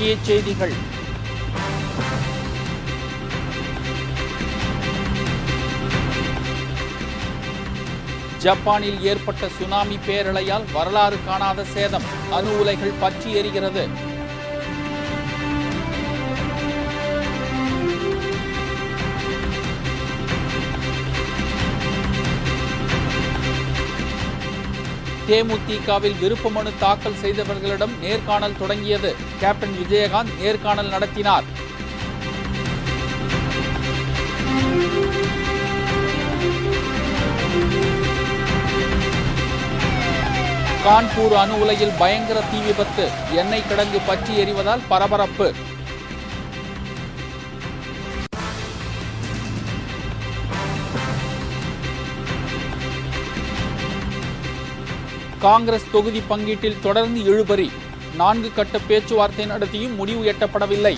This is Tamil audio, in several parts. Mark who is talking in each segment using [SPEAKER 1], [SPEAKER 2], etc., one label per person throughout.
[SPEAKER 1] முக்கிய செய்திகள். ஜப்பானில் ஏற்பட்ட சுனாமி பேரலையால் வரலாறு காணாத சேதம், அணு உலைகள் பற்றி எரிகிறது. தேமுதிகவில் விருப்ப மனு தாக்கல் செய்தவர்களிடம் நேர்காணல் தொடங்கியது. கேப்டன் விஜயகாந்த் நேர்காணல் நடத்தினார். கான்பூர் அணு உலையில் பயங்கர தீ விபத்து, எண்ணெய் கிடங்கு பற்றி எரிவதால் பரபரப்பு. காங்கிரஸ் தொகுதி பங்கீட்டில் தொடர்ந்து இழுபறி, 4 கட்ட பேச்சுவார்த்தை நடத்தியும் முடிவு எட்டப்படவில்லை.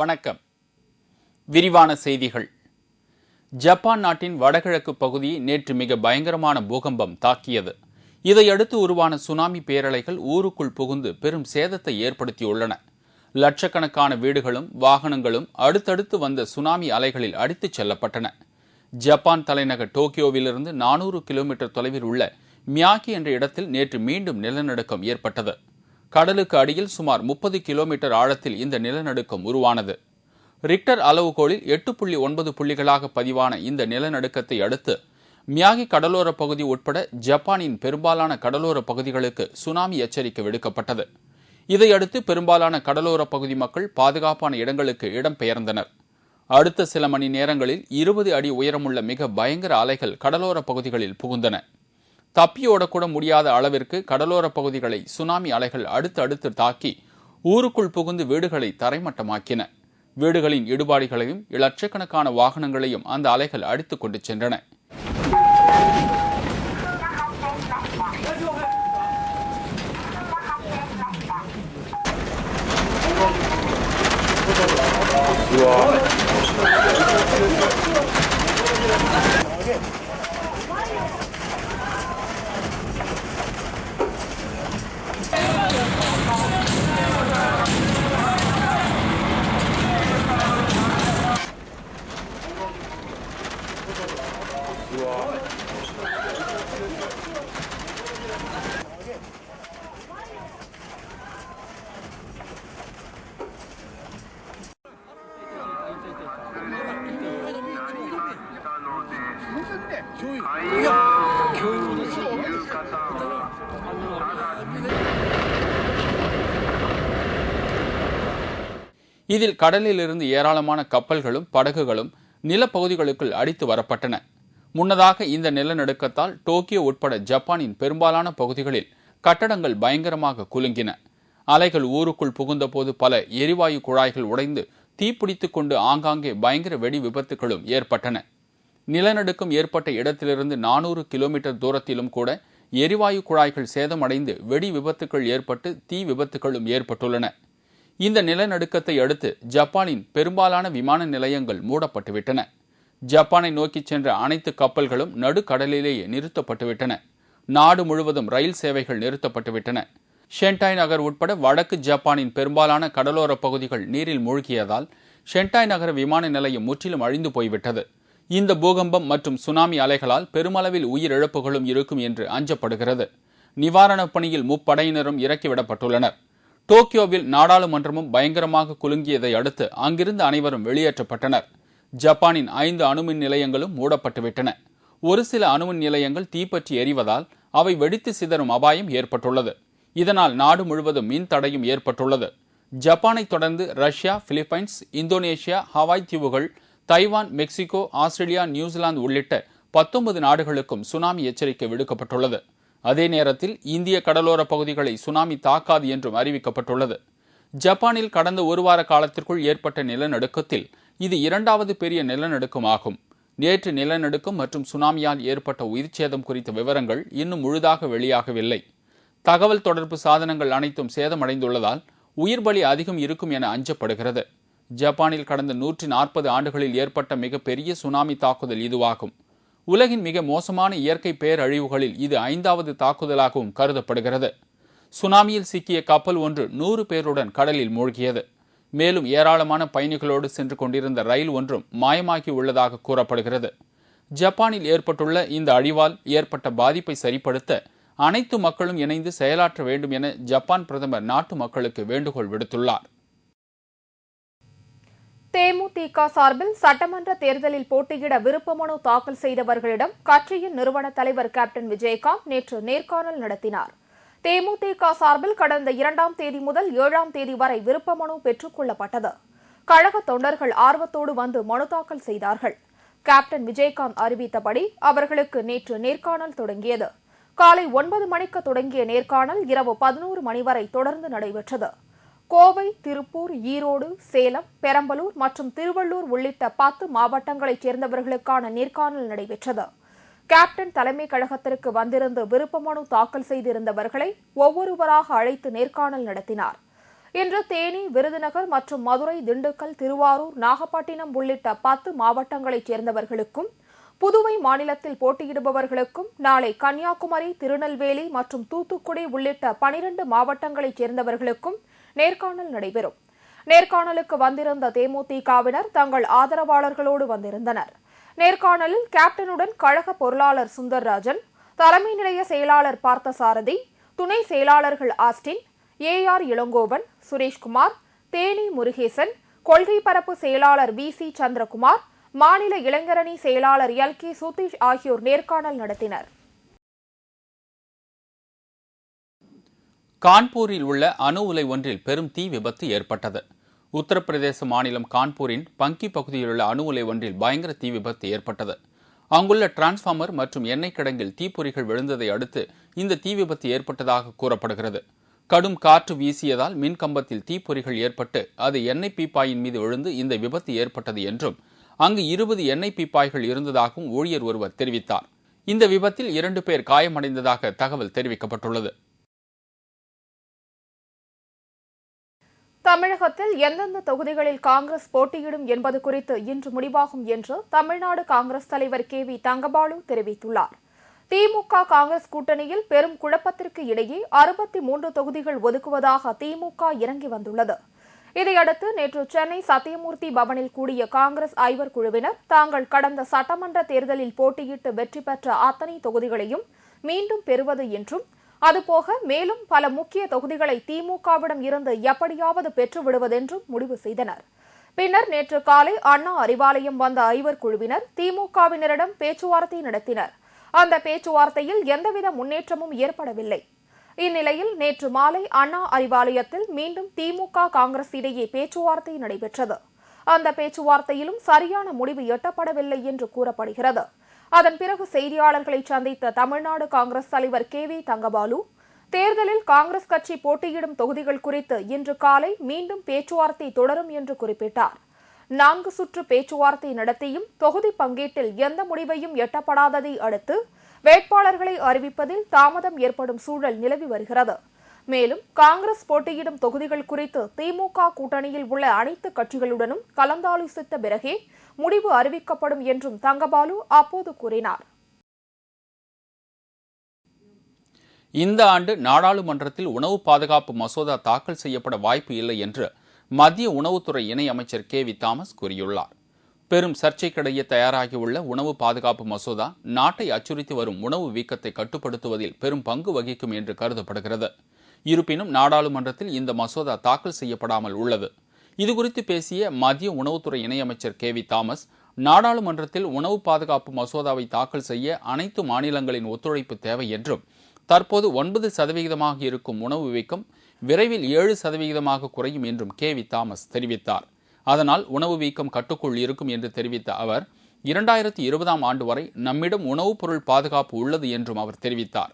[SPEAKER 1] வணக்கம். விரிவான செய்திகள். ஜப்பான் நாட்டின் வடகிழக்கு பகுதியை நேற்று மிக பயங்கரமான பூகம்பம் தாக்கியது. இதையடுத்து உருவான சுனாமி பேரலைகள் ஊருக்குள் புகுந்து பெரும் சேதத்தை ஏற்படுத்தியுள்ளன. லட்சக்கணக்கான வீடுகளும் வாகனங்களும் அடுத்தடுத்து வந்த சுனாமி அலைகளில் அடித்துச் செல்லப்பட்டன. ஜப்பான் தலைநகர் டோக்கியோவிலிருந்து 400 கிலோமீட்டர் தொலைவில் உள்ள மியாகி என்ற இடத்தில் நேற்று மீண்டும் நிலநடுக்கம் ஏற்பட்டது. கடலுக்கு அடியில் சுமார் 30 கிலோமீட்டர் ஆழத்தில் இந்த நிலநடுக்கம் உருவானது. ரிக்டர் அளவுகோலில் 8.9 புள்ளிகளாக பதிவான இந்த நிலநடுக்கத்தை அடுத்து மியாகி கடலோர பகுதி உட்பட ஜப்பானின் பெரும்பாலான கடலோர பகுதிகளுக்கு சுனாமி எச்சரிக்கை விடுக்கப்பட்டது. இதையடுத்து பெரும்பாலான கடலோர பகுதி மக்கள் பாதுகாப்பான இடங்களுக்கு இடம்பெயர்ந்தனர். அடுத்த சில மணி நேரங்களில் 20 அடி உயரமுள்ள மிக பயங்கர அலைகள் கடலோர பகுதிகளில் புகுந்தன. தப்பியோடக்கூட முடியாத அளவிற்கு கடலோர பகுதிகளை சுனாமி அலைகள் அடுத்து தாக்கி ஊருக்குள் புகுந்து வீடுகளை தரைமட்டமாக்கின. வீடுகளின் இடுபாடுகளையும் லட்சக்கணக்கான வாகனங்களையும் அந்த அலைகள் அடித்துக் கொண்டு சென்றன. இதில் கடலில் இருந்து ஏராளமான கப்பல்களும் படகுகளும் நிலப்பகுதிகளுக்குள் அடித்து வரப்பட்டன. முன்னதாக இந்த நிலநடுக்கத்தால் டோக்கியோ உட்பட ஜப்பானின் பெரும்பாலான பகுதிகளில் கட்டடங்கள் பயங்கரமாக குலுங்கின. அலைகள் ஊருக்குள் புகுந்தபோது பல எரிவாயு குழாய்கள் உடைந்து தீப்பிடித்துக் கொண்டு ஆங்காங்கே பயங்கர வெடி விபத்துகளும் ஏற்பட்டன. நிலநடுக்கம் ஏற்பட்ட இடத்திலிருந்து 400 கிலோமீட்டர் தூரத்திலும் கூட எரிவாயு குழாய்கள் சேதமடைந்து வெடி விபத்துகள் ஏற்பட்டு தீ விபத்துகளும் ஏற்பட்டுள்ளன. இந்த நிலநடுக்கத்தை அடுத்து ஜப்பானின் பெரும்பாலான விமான நிலையங்கள் மூடப்பட்டுவிட்டன. ஜப்பானை நோக்கி சென்ற அனைத்து கப்பல்களும் நடுக்கடலிலேயே நிறுத்தப்பட்டுவிட்டன. நாடு முழுவதும் ரயில் சேவைகள் நிறுத்தப்பட்டுவிட்டன. ஷென்டாய் நகர் உட்பட வடக்கு ஜப்பானின் பெரும்பாலான கடலோர பகுதிகள் நீரில் மூழ்கியதால் ஷென்டாய் நகர விமான நிலையம் முற்றிலும் அழிந்து போய்விட்டது. இந்த பூகம்பம் மற்றும் சுனாமி அலைகளால் பெருமளவில் உயிரிழப்புகளும் இருக்கும் என்று அஞ்சப்படுகிறது. நிவாரணப் பணியில் முப்படையினரும் இறக்கிவிடப்பட்டுள்ளனர். டோக்கியோவில் நாடாளுமன்றமும் பயங்கரமாக குலுங்கியதை அடுத்து அங்கிருந்து அனைவரும் வெளியேற்றப்பட்டனர். ஜப்பானின் 5 அணுமின் நிலையங்களும் மூடப்பட்டுவிட்டன. ஒரு சில அணுமின் நிலையங்கள் தீப்பற்றி எரிவதால் அவை வெடித்து சிதறும் அபாயம் ஏற்பட்டுள்ளது. இதனால் நாடு முழுவதும் மின் தடையும் ஏற்பட்டுள்ளது. ஜப்பானை தொடர்ந்து ரஷ்யா, பிலிப்பைன்ஸ், இந்தோனேஷியா, ஹவாய் தீவுகள், தைவான், மெக்சிகோ, ஆஸ்திரேலியா, நியூசிலாந்து உள்ளிட்ட 19 நாடுகளுக்கும் சுனாமி எச்சரிக்கை விடுக்கப்பட்டுள்ளது. அதே நேரத்தில் இந்திய கடலோர பகுதிகளை சுனாமி தாக்காது என்றும் அறிவிக்கப்பட்டுள்ளது. ஜப்பானில் கடந்த ஒரு வார காலத்திற்குள் ஏற்பட்ட நிலநடுக்கத்தில் இது 2வது பெரிய நிலநடுக்கமாகும். நேற்று நிலநடுக்கம் மற்றும் சுனாமியால் ஏற்பட்ட உயிர்ச்சேதம் குறித்த விவரங்கள் இன்னும் முழுதாக வெளியாகவில்லை. தகவல் தொடர்பு சாதனங்கள் அனைத்தும் சேதமடைந்துள்ளதால் உயிர் பலி அதிகம் இருக்கும் என அஞ்சப்படுகிறது. ஜப்பானில் கடந்த 140 ஆண்டுகளில் ஏற்பட்ட மிகப்பெரிய சுனாமி தாக்குதல் இதுவாகும். உலகின் மிக மோசமான இயற்கை பேரழிவுகளில் இது 5வது தாக்குதலாகவும் கருதப்படுகிறது. சுனாமியில் சிக்கிய கப்பல் ஒன்று 100 பேருடன் கடலில் மூழ்கியது. மேலும் ஏராளமான பயணிகளோடு சென்று கொண்டிருந்த ரயில் ஒன்றும் மாயமாகி உள்ளதாக கூறப்படுகிறது. ஜப்பானில் ஏற்பட்டுள்ள இந்த அழிவால் ஏற்பட்ட பாதிப்பை சரிப்படுத்த அனைத்து மக்களும் இணைந்து செயலாற்ற வேண்டும் என ஜப்பான் பிரதமர் நாட்டு மக்களுக்கு வேண்டுகோள் விடுத்துள்ளார்.
[SPEAKER 2] தேமுதிக சார்பில் சட்டமன்ற தேர்தலில் போட்டியிட விருப்ப மனு தாக்கல் செய்தவர்களிடம் கட்சியின் நிறுவன தலைவர் கேப்டன் விஜயகாந்த் நேற்று நேர்காணல் நடத்தினார். தேமுதிக சார்பில் கடந்த 2ஆம் தேதி முதல் 7ஆம் தேதி வரை விருப்ப மனு பெற்றுக் கொள்ளப்பட்டது. கழக தொண்டர்கள் ஆர்வத்தோடு வந்து மனு தாக்கல் செய்தார்கள். கேப்டன் விஜயகாந்த் அறிவித்தபடி அவர்களுக்கு நேற்று நேர்காணல் தொடங்கியது. காலை 9 மணிக்கு தொடங்கிய நேர்காணல் இரவு 11 மணி வரை தொடர்ந்து நடைபெற்றது. கோவை, திருப்பூர், ஈரோடு, சேலம், பெரம்பலூர் மற்றும் திருவள்ளூர் உள்ளிட்ட 10 மாவட்டங்களைச் சேர்ந்தவர்களுக்கான நேர்காணல் நடைபெற்றது. கேப்டன் தலைமை கழகத்திற்கு வந்திருந்து விருப்ப மனு தாக்கல் செய்திருந்தவர்களை ஒவ்வொருவராக அழைத்து நேர்காணல் நடத்தினார். இன்று தேனி, விருதுநகர் மற்றும் மதுரை, திண்டுக்கல், திருவாரூர், நாகப்பட்டினம் உள்ளிட்ட 10 மாவட்டங்களைச் சேர்ந்தவர்களுக்கும், புதுவை மாநிலத்தில் போட்டியிடுபவர்களுக்கும், நாளை கன்னியாகுமரி, திருநெல்வேலி மற்றும் தூத்துக்குடி உள்ளிட்ட 12 மாவட்டங்களைச் சேர்ந்தவர்களுக்கும் நேர்காணல் நடைபெறும். நேர்காணலுக்கு வந்திருந்த தேமுதிகவினர் தங்கள் ஆதரவாளர்களோடு வந்திருந்தனர். நேர்காணலில் கேப்டனுடன் கழக பொருளாளர் சுந்தர்ராஜன், தலைமை நிலைய செயலாளர் பார்த்தசாரதி, துணை செயலாளர்கள் ஆஸ்டின், AR இளங்கோவன், சுரேஷ்குமார், தேனி முருகேசன், கொள்கை பரப்பு செயலாளர் VC சந்திரகுமார், மாநில இளைஞரணி செயலாளர் LK சுதீஷ் ஆகியோர் நேர்காணல் நடத்தினர்.
[SPEAKER 1] கான்பூரில் உள்ள அணு உலை ஒன்றில் பெரும் தீ விபத்து ஏற்பட்டது. உத்தரப்பிரதேச மாநிலம் கான்பூரின் பங்கி பகுதியில் உள்ள அணு உலை ஒன்றில் பயங்கர தீ விபத்து ஏற்பட்டது. அங்குள்ள டிரான்ஸ்பார்மர் மற்றும் எண்ணெய் கிடங்கில் தீப்பொறிகள் விழுந்ததை அடுத்து இந்த தீ விபத்து ஏற்பட்டதாக கூறப்படுகிறது. கடும் காற்று வீசியதால் மின் கம்பத்தில் தீப்பொறிகள் ஏற்பட்டு அது எண்ணெய் பீப்பாயின் மீது விழுந்து இந்த விபத்து ஏற்பட்டது என்றும் அங்கு 20 எண்ணெய் பீப்பாய்கள் இருந்ததாகவும் ஊழியர் ஒருவர் தெரிவித்தார். இந்த விபத்தில் 2 பேர் காயமடைந்ததாக தகவல் தெரிவிக்கப்பட்டுள்ளது.
[SPEAKER 2] தமிழகத்தில் எந்தெந்த தொகுதிகளில் காங்கிரஸ் போட்டியிடும் என்பது குறித்து இன்று முடிவாகும் என்று தமிழ்நாடு காங்கிரஸ் தலைவர் KV தங்கபாலு தெரிவித்துள்ளார். திமுக காங்கிரஸ் கூட்டணியில் பெரும் குழப்பத்திற்கு இடையே 63 தொகுதிகள் ஒதுக்குவதாக திமுக இறங்கி வந்துள்ளது. இதையடுத்து நேற்று சென்னை சத்தியமூர்த்தி பவனில் கூடிய காங்கிரஸ் ஐவர் குழுவினர் தாங்கள் கடந்த சட்டமன்ற தேர்தலில் போட்டியிட்டு வெற்றி பெற்ற அத்தனை தொகுதிகளையும் மீண்டும் பெறுவது என்றும், அதுபோக மேலும் பல முக்கிய தொகுதிகளை திமுகவிடம் இருந்து எப்படியாவது பெற்று விடுவதென்றும் முடிவு செய்தனர். பின்னர் நேற்று காலை அண்ணா அறிவாலயம் வந்த ஐவர் குழுவினர் திமுகவினரிடம் பேச்சுவார்த்தை நடத்தினர். அந்த பேச்சுவார்த்தையில் எந்தவித முன்னேற்றமும் ஏற்படவில்லை. இந்நிலையில் நேற்று மாலை அண்ணா அறிவாலயத்தில் மீண்டும் திமுக காங்கிரஸ் இடையே பேச்சுவார்த்தை நடைபெற்றது. அந்த பேச்சுவார்த்தையிலும் சரியான முடிவு எட்டப்படவில்லை என்று கூறப்படுகிறது. அதன் பிறகு செய்தியாளர்களை சந்தித்த தமிழ்நாடு காங்கிரஸ் தலைவர் KV தங்கபாலு, தேர்தலில் காங்கிரஸ் கட்சி போட்டியிடும் தொகுதிகள் குறித்து இன்று காலை மீண்டும் பேச்சுவார்த்தை தொடரும் என்று குறிப்பிட்டார். 4 சுற்று பேச்சுவார்த்தை நடத்தியும் தொகுதி பங்கீட்டில் எந்த முடிவையும் எட்டப்படாததை அடுத்து வேட்பாளர்களை அறிவிப்பதில் தாமதம் ஏற்படும் சூழல் நிலவி வருகிறது. மேலும் காங்கிரஸ் போட்டியிடும் தொகுதிகள் குறித்து திமுக கூட்டணியில் உள்ள அனைத்து கட்சிகளுடனும் கலந்தாலோசித்த பிறகே முடிவு அறிவிக்கப்படும் என்றும் தங்கபாலு அப்போது கூறினார்.
[SPEAKER 1] இந்த ஆண்டு நாடாளுமன்றத்தில் உணவு பாதுகாப்பு மசோதா தாக்கல் செய்யப்பட வாய்ப்பு இல்லை என்று மத்திய உணவுத்துறை இணை அமைச்சர் KV தாமஸ் கூறியுள்ளார். பெரும் சர்ச்சைக்கிடையே தயாராகியுள்ள உணவு பாதுகாப்பு மசோதா நாட்டை அச்சுறுத்தி வரும் உணவு வீக்கத்தை கட்டுப்படுத்துவதில் பெரும் பங்கு வகிக்கும் என்று கருதப்படுகிறது. இருப்பினும் நாடாளுமன்றத்தில் இந்த மசோதா தாக்கல் செய்யப்படாமல் உள்ளது. இதுகுறித்து பேசிய மத்திய உணவுத்துறை இணையமைச்சர் KV தாமஸ், நாடாளுமன்றத்தில் உணவு பாதுகாப்பு மசோதாவை தாக்கல் செய்ய அனைத்து மாநிலங்களின் ஒத்துழைப்பு தேவை என்றும், தற்போது 9% இருக்கும் உணவு வீக்கம் விரைவில் 7% குறையும் என்றும் KV தாமஸ் தெரிவித்தார். அதனால் உணவு வீக்கம் கட்டுக்குள் இருக்கும் என்று தெரிவித்த அவர், 2020ஆம் ஆண்டு வரை நம்மிடம் உணவுப் பொருள் பாதுகாப்பு உள்ளது என்றும் அவர் தெரிவித்தார்.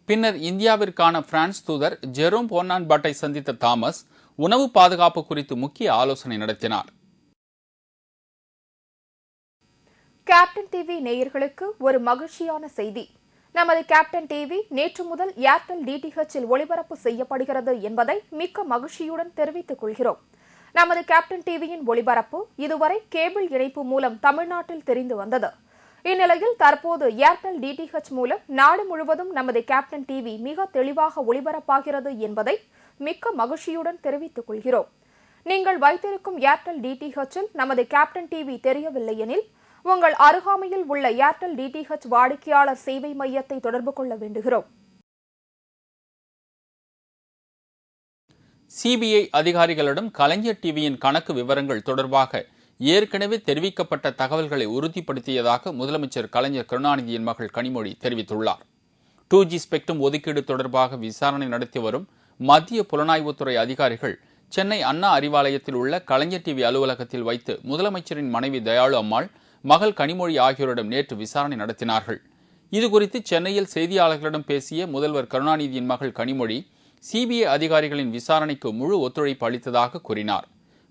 [SPEAKER 1] பின்னர் இந்தியாவிற்கான பிரான்ஸ் தூதர் ஜெரோம் போர்னான்பட்டை சந்தித்த தாமஸ் உணவு பாதுகாப்பு குறித்து முக்கிய ஆலோசனை நடத்தினார்.
[SPEAKER 2] கேப்டன் டிவி நேயர்களுக்கு ஒரு மகிழ்ச்சியான செய்தி. நமது கேப்டன் டிவி நேற்று முதல் ஏர்டெல் டிடிஹெச்சில் ஒளிபரப்பு செய்யப்படுகிறது என்பதை மிக்க மகிழ்ச்சியுடன் தெரிவித்துக் கொள்கிறோம். நமது கேப்டன் டிவியின் ஒளிபரப்பு இதுவரை கேபிள் இணைப்பு மூலம் தமிழ்நாட்டில் தெரிந்து வந்தது. இந்நிலையில் தற்போது ஏர்டெல் டிடிஹெச் மூலம் நாடு முழுவதும் நமது கேப்டன் டிவி மிக தெளிவாக ஒளிபரப்பாகிறது என்பதை மிக்க மகிழ்ச்சியுடன் தெரிவித்துக் கொள்கிறோம். நீங்கள் வைத்திருக்கும் ஏர்டெல் டிடிஹெச்சில் நமது கேப்டன் டிவி தெரியவில்லை எனில் உங்கள் அருகாமையில் உள்ள ஏர்டெல் டிடிஹெச் வாடிக்கையாளர் சேவை மையத்தை தொடர்பு கொள்ள வேண்டுகிறோம்.
[SPEAKER 1] சிபிஐ அதிகாரிகளிடம் கலைஞர் டிவியின் கணக்கு விவரங்கள் தொடர்பாக ஏற்கனவே தெரிவிக்கப்பட்ட தகவல்களை உறுதிப்படுத்தியதாக முதலமைச்சர் கலைஞர் கருணாநிதியின் மகள் கனிமொழி தெரிவித்துள்ளார். 2G ஸ்பெக்ட்ரம் ஒதுக்கீடு தொடர்பாக விசாரணை நடத்தி வரும் மத்திய புலனாய்வுத்துறை அதிகாரிகள் சென்னை அண்ணா அறிவாலயத்தில் உள்ள கலைஞர் டிவி அலுவலகத்தில் வைத்து முதலமைச்சரின் மனைவி தயாளு அம்மாள், மகள் கனிமொழி ஆகியோரிடம் நேற்று விசாரணை நடத்தினார்கள். இதுகுறித்து சென்னையில் செய்தியாளர்களிடம் பேசிய முதல்வர் கருணாநிதியின் மகள் கனிமொழி, சிபிஐ அதிகாரிகளின் விசாரணைக்கு முழு ஒத்துழைப்பு அளித்ததாக கூறினார்.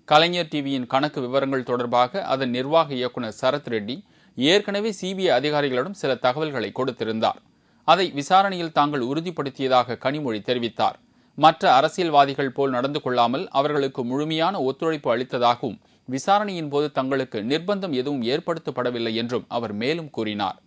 [SPEAKER 1] கலைஞர் டிவியின் கணக்கு விவரங்கள் தொடர்பாக அதன் நிர்வாக இயக்குநர் சரத் ரெட்டி ஏற்கனவே சிபிஐ அதிகாரிகளிடம் சில தகவல்களை கொடுத்திருந்தார். அதை விசாரணையில் தாங்கள் உறுதிப்படுத்தியதாக கனிமொழி தெரிவித்தார். மற்ற அரசியல்வாதிகள் போல் நடந்து கொள்ளாமல் அவர்களுக்கு முழுமையான ஒத்துழைப்பு அளித்ததாகவும் விசாரணையின் போது தங்களுக்கு நிர்பந்தம் எதுவும் ஏற்படுத்தப்படவில்லை என்றும் அவர் மேலும் கூறினார்.